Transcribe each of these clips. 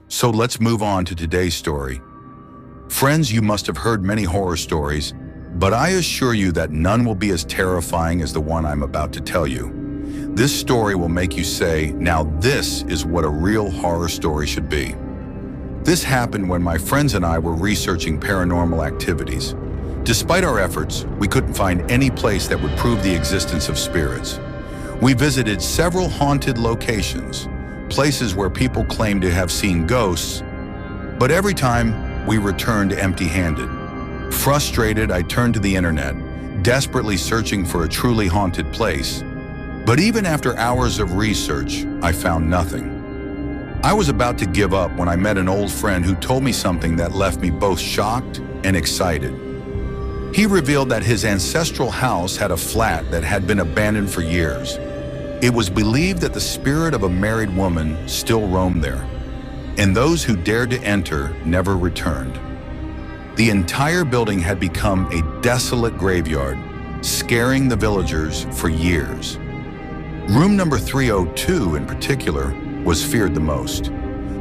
So let's move on to today's story. Friends, you must have heard many horror stories, but I assure you that none will be as terrifying as the one I'm about to tell you. This story will make you say, now this is what a real horror story should be. This happened when my friends and I were researching paranormal activities. Despite our efforts, we couldn't find any place that would prove the existence of spirits. We visited several haunted locations, places where people claimed to have seen ghosts, but every time we returned empty-handed. Frustrated, I turned to the internet, desperately searching for a truly haunted place. But even after hours of research, I found nothing. I was about to give up when I met an old friend who told me something that left me both shocked and excited. He revealed that his ancestral house had a flat that had been abandoned for years. It was believed that the spirit of a married woman still roamed there, and those who dared to enter never returned. The entire building had become a desolate graveyard, scaring the villagers for years. Room number 302 in particular was feared the most.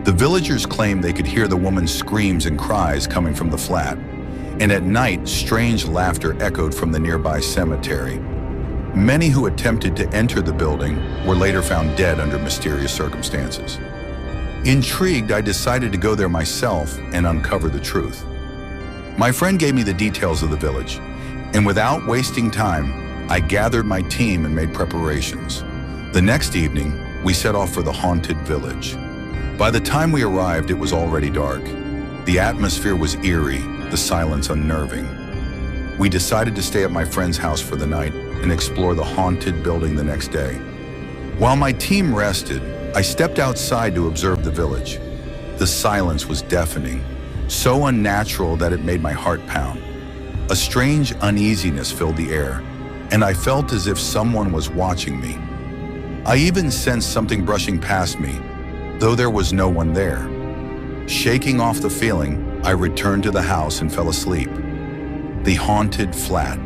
The villagers claimed they could hear the woman's screams and cries coming from the flat, and at night strange laughter echoed from the nearby cemetery. Many who attempted to enter the building were later found dead under mysterious circumstances. Intrigued, I decided to go there myself and uncover the truth. My friend gave me the details of the village, and without wasting time, I gathered my team and made preparations. The next evening, we set off for the haunted village. By the time we arrived, it was already dark. The atmosphere was eerie, the silence unnerving. We decided to stay at my friend's house for the night and explore the haunted building the next day. While my team rested, I stepped outside to observe the village. The silence was deafening, so unnatural that it made my heart pound. A strange uneasiness filled the air, and I felt as if someone was watching me. I even sensed something brushing past me, though there was no one there. Shaking off the feeling, I returned to the house and fell asleep. The haunted flat.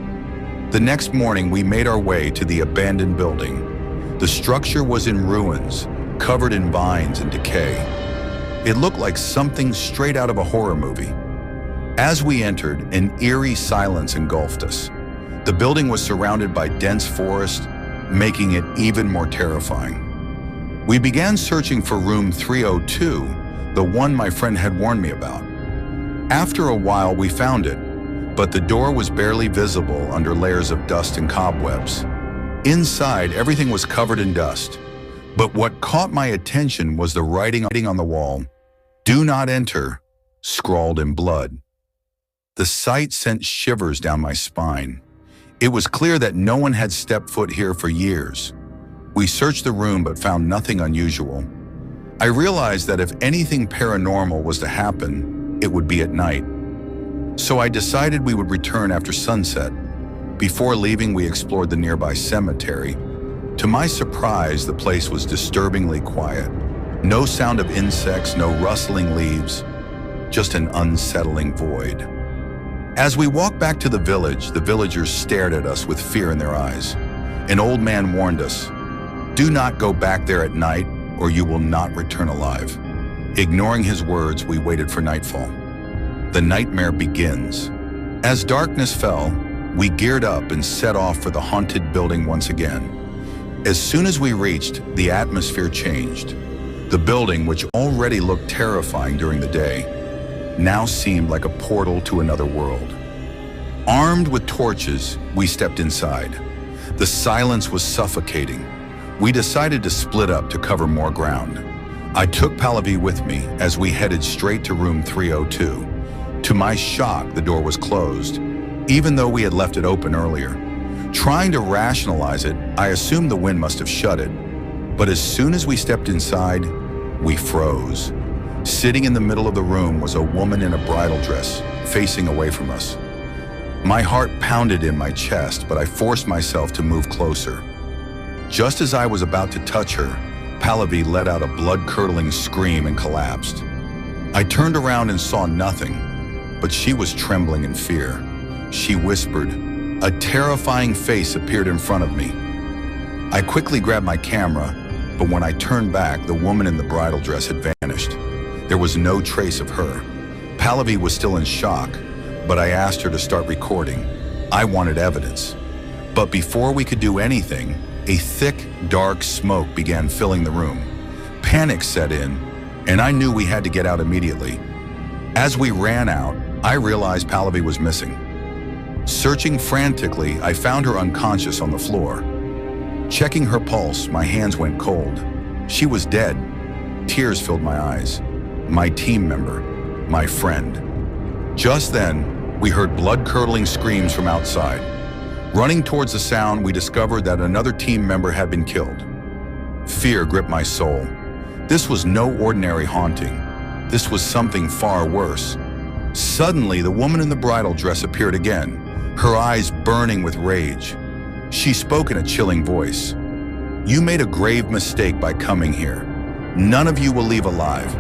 The next morning, we made our way to the abandoned building. The structure was in ruins, covered in vines and decay. It looked like something straight out of a horror movie. As we entered, an eerie silence engulfed us. The building was surrounded by dense forest, making it even more terrifying. We began searching for room 302, the one my friend had warned me about. After a while, we found it, but the door was barely visible under layers of dust and cobwebs. Inside, everything was covered in dust. But what caught my attention was the writing on the wall, "Do not enter," scrawled in blood. The sight sent shivers down my spine. It was clear that no one had stepped foot here for years. We searched the room but found nothing unusual. I realized that if anything paranormal was to happen, it would be at night. So I decided we would return after sunset. Before leaving, we explored the nearby cemetery. To my surprise, the place was disturbingly quiet. No sound of insects, no rustling leaves, just an unsettling void. As we walked back to the village, the villagers stared at us with fear in their eyes. An old man warned us, "Do not go back there at night or you will not return alive." Ignoring his words, we waited for nightfall. The nightmare begins. As darkness fell, we geared up and set off for the haunted building once again. As soon as we reached, the atmosphere changed. The building, which already looked terrifying during the day, now seemed like a portal to another world. Armed with torches, we stepped inside. The silence was suffocating. We decided to split up to cover more ground. I took Pallavi with me as we headed straight to room 302. To my shock, the door was closed, even though we had left it open earlier. Trying to rationalize it, I assumed the wind must have shut it. But as soon as we stepped inside, we froze. Sitting in the middle of the room was a woman in a bridal dress, facing away from us. My heart pounded in my chest, but I forced myself to move closer. Just as I was about to touch her, Pallavi let out a blood-curdling scream and collapsed. I turned around and saw nothing, but she was trembling in fear. She whispered. A terrifying face appeared in front of me. I quickly grabbed my camera, but when I turned back, the woman in the bridal dress had vanished. There was no trace of her. Pallavi was still in shock, but I asked her to start recording. I wanted evidence. But before we could do anything, a thick, dark smoke began filling the room. Panic set in, and I knew we had to get out immediately. As we ran out, I realized Pallavi was missing. Searching frantically, I found her unconscious on the floor. Checking her pulse, my hands went cold. She was dead. Tears filled my eyes. My team member, my friend. Just then, we heard blood-curdling screams from outside. Running towards the sound, we discovered that another team member had been killed. Fear gripped my soul. This was no ordinary haunting. This was something far worse. Suddenly, the woman in the bridal dress appeared again, her eyes burning with rage. She spoke in a chilling voice. "You made a grave mistake by coming here. None of you will leave alive."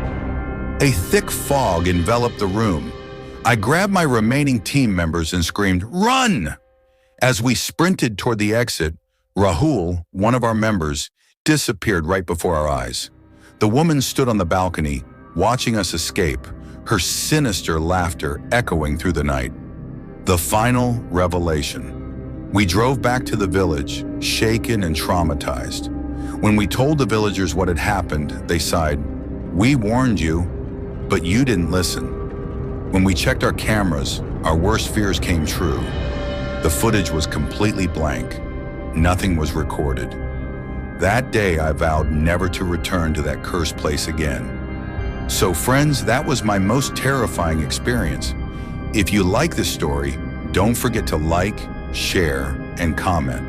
A thick fog enveloped the room. I grabbed my remaining team members and screamed, "Run!" As we sprinted toward the exit, Rahul, one of our members, disappeared right before our eyes. The woman stood on the balcony, watching us escape, her sinister laughter echoing through the night. The final revelation. We drove back to the village, shaken and traumatized. When we told the villagers what had happened, they sighed, "We warned you, but you didn't listen." When we checked our cameras, our worst fears came true. The footage was completely blank. Nothing was recorded. That day, I vowed never to return to that cursed place again. So friends, that was my most terrifying experience. If you like this story, don't forget to like, share, and comment.